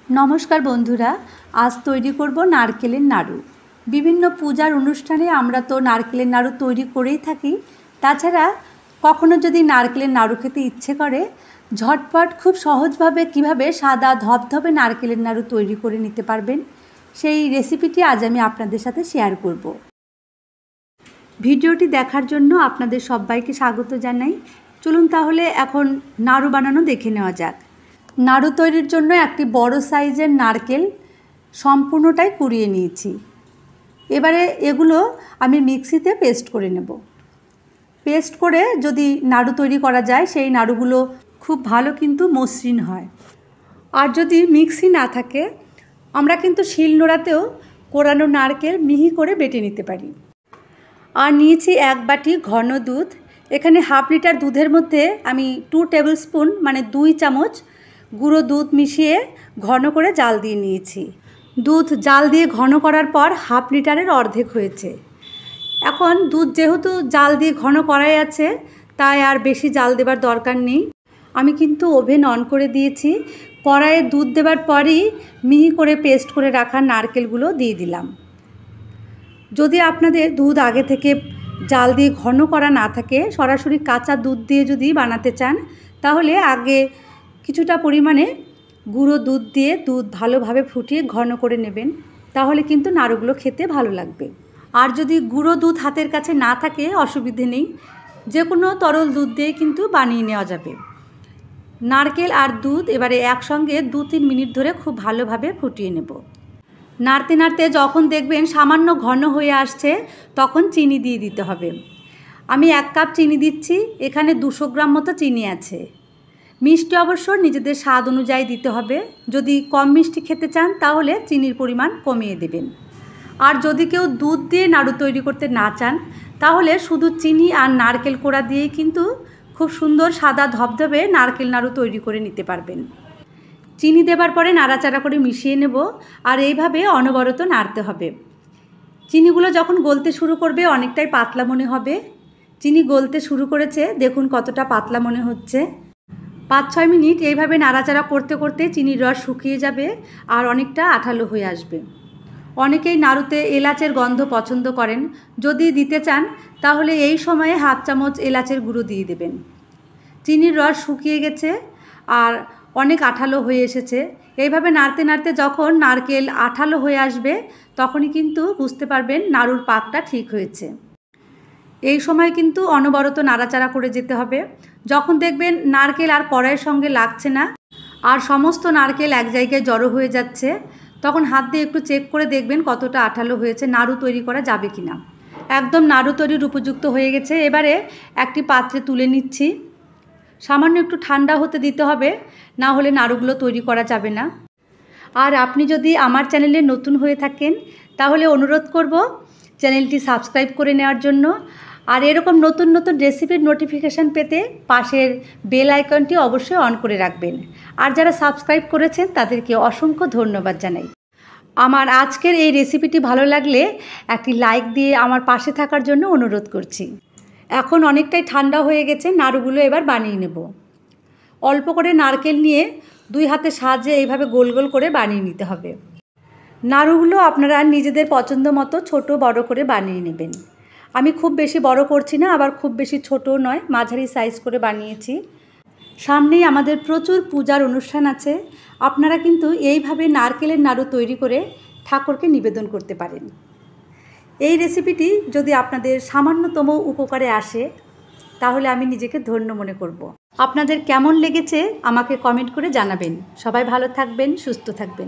नमस्कार बंधुरा आज तैरी करब नारकेलेर नाड़ू। विभिन्न पूजार अनुष्ठाने आमरा तो नारकेलेर नाड़ू तैरी करेई थाकी। ताछाड़ा कखनो यदि नारकेलेर नाड़ू खेते इচ্ছে करे झटपट खूब सहजभावे किभाबे सादा धबधबे नारकेलेर नाड़ू तैरी करे निते पारबेन सेई रेसिपिटी आज आमि आपनादेर साथे शेयार करब। भिडियोटी देखार जोन्नो आपनादेर सबाइके स्वागत जानाई। चलुन ताहले एखन नाड़ू बानानो देखे नेওয়া যাক। नाड़ू तैरिर जोन्नो एकटी बड़ो साइजेर नारकेल सम्पूर्णटाई कुड़िए निয়েছি। एबारे एगुलो आमि मिक्सिते पेस्ट करे नेब। पेस्ट करे यदि नाड़ू तैरी करा जाय सेई नाड़ूगुलो खूब भालो किन्तु मसृण हय। आर यदि मिक्सि ना थाके आमरा किन्तु शिलनोड़ातेও कोड़ानो नारकेल मिहि करे बेटे निते पारी। आर निয়েছি एक बाटी घन दूध। एखाने हाफ लिटार दूधेर मध्य आमि 2 टेबिल स्पून माने 2 चामच गुड़ो दूध मिशिए घन करे जाल दिए निয়েছি। दूध जाल दिए घन करार पर हाफ लिटारेर अर्धेक हयेছে। এখন दूध जेहेतु जाल दिए घन कराई आछे ताई आर बेशी जाल देবার दरकार नेই। আমি কিন্তু ওভেন অন করে দিয়েছি। কড়াইয়ে দুধ দেবার পরই মিহি করে পেস্ট করে রাখা নারকেলগুলো দিয়ে দিলাম। যদি আপনাদের দুধ আগে থেকে জাল দিয়ে ঘন করা না থাকে সরাসরি কাঁচা দুধ দিয়ে যদি বানাতে চান তাহলে আগে কিছুটা পরিমাণে গুঁড়ো দুধ দিয়ে দুধ ভালোভাবে ফুটিয়ে ঘন করে নেবেন, তাহলে কিন্তু নাড়ুগুলো খেতে ভালো লাগবে। আর যদি গুঁড়ো দুধ হাতের কাছে না থাকে অসুবিধে নেই, যে কোনো তরল দুধ দিয়ে কিন্তু বানিয়ে নেওয়া যাবে। নারকেল আর দুধ এবারে একসঙ্গে 2-3 মিনিট ধরে খুব ভালোভাবে ফুটিয়ে নেব। নাড়তে নাড়তে যখন দেখবেন সামান্য ঘন হয়ে আসছে তখন চিনি দিয়ে দিতে হবে। আমি 1 কাপ চিনি দিচ্ছি। এখানে 200 গ্রাম মতো চিনি আছে। মিষ্টি অবশ্য নিজেদের স্বাদ অনুযায়ী দিতে হবে। যদি কম মিষ্টি খেতে চান তাহলে চিনির পরিমাণ কমিয়ে দেবেন। আর যদি কেউ দুধ দিয়ে নাড়ু তৈরি করতে না চান তাহলে শুধু চিনি আর নারকেল কোড়া দিয়েই কিন্তু খুব সুন্দর সাদা ধবধবে নারকেল নাড়ু তৈরি করে নিতে পারবেন। চিনি দেবার পরে নাড়াচাড়া করে মিশিয়ে নেব আর এইভাবে অনবরত নাড়তে হবে। চিনিগুলো যখন গলতে শুরু করবে অনেকটাই পাতলা মনে হবে। চিনি গলতে শুরু করেছে, দেখুন কতটা পাতলা মনে হচ্ছে। 5-6 মিনিট এইভাবে নাড়াচাড়া করতে করতে চিনির রস শুকিয়ে যাবে আর অনেকটা আঠালো হয়ে আসবে। অনেকেই নাড়ুতে এলাচের গন্ধ পছন্দ করেন। যদি দিতে চান তাহলে এই সময়ে হাফ চামচ এলাচের গুঁড়ো দিয়ে দেবেন। চিনির রস শুকিয়ে গেছে আর অনেক আঠালো হয়ে এসেছে। এইভাবে নাড়তে নাড়তে যখন নারকেল আঠালো হয়ে আসবে তখনই কিন্তু বুঝতে পারবেন নাড়ুর পাকটা ঠিক হয়েছে। এই সময় কিন্তু অনবরত নাড়াচাড়া করে যেতে হবে। যখন দেখবেন নারকেল আর কড়াইয়ের সঙ্গে লাগছে না আর সমস্ত নারকেল এক জায়গায় জড়ো হয়ে যাচ্ছে তখন হাত দিয়ে একটু চেক করে দেখবেন কতটা আঠালো হয়েছে, নাড়ু তৈরি করা যাবে কিনা। একদম নাড়ু তৈরির উপযুক্ত হয়ে গেছে। এবারে একটি পাত্রে তুলে নিচ্ছি। সামান্য একটু ঠান্ডা হতে দিতে হবে, না হলে নাড়ুগুলো তৈরি করা যাবে না। আর আপনি যদি আমার চ্যানেলে নতুন হয়ে থাকেন তাহলে অনুরোধ করব চ্যানেলটি সাবস্ক্রাইব করে নেওয়ার জন্য। আর এরকম নতুন নতুন রেসিপির নোটিফিকেশান পেতে পাশের বেল আইকনটি অবশ্যই অন করে রাখবেন। আর যারা সাবস্ক্রাইব করেছেন তাদেরকে অসংখ্য ধন্যবাদ জানাই। আমার আজকের এই রেসিপিটি ভালো লাগলে একটি লাইক দিয়ে আমার পাশে থাকার জন্য অনুরোধ করছি। এখন অনেকটাই ঠান্ডা হয়ে গেছে, নাড়ুগুলো এবার বানিয়ে নেব। অল্প করে নারকেল নিয়ে 2 হাতের সাহায্যে এইভাবে গোল গোল করে বানিয়ে নিতে হবে। নাড়ুগুলো আপনারা নিজেদের পছন্দ মতো ছোট বড় করে বানিয়ে নেবেন। আমি খুব বেশি বড় করছি না, আবার খুব বেশি ছোটও নয়, মাঝারি সাইজ করে বানিয়েছি। সামনেই আমাদের প্রচুর পূজার অনুষ্ঠান আছে। আপনারা কিন্তু এইভাবে নারকেলের নাড়ু তৈরি করে ঠাকুরকে নিবেদন করতে পারেন। এই রেসিপিটি যদি আপনাদের সামান্যতম উপকারে আসে তাহলে আমি নিজেকে ধন্য মনে করব। আপনাদের কেমন লেগেছে আমাকে কমেন্ট করে জানাবেন। সবাই ভালো থাকবেন, সুস্থ থাকবেন।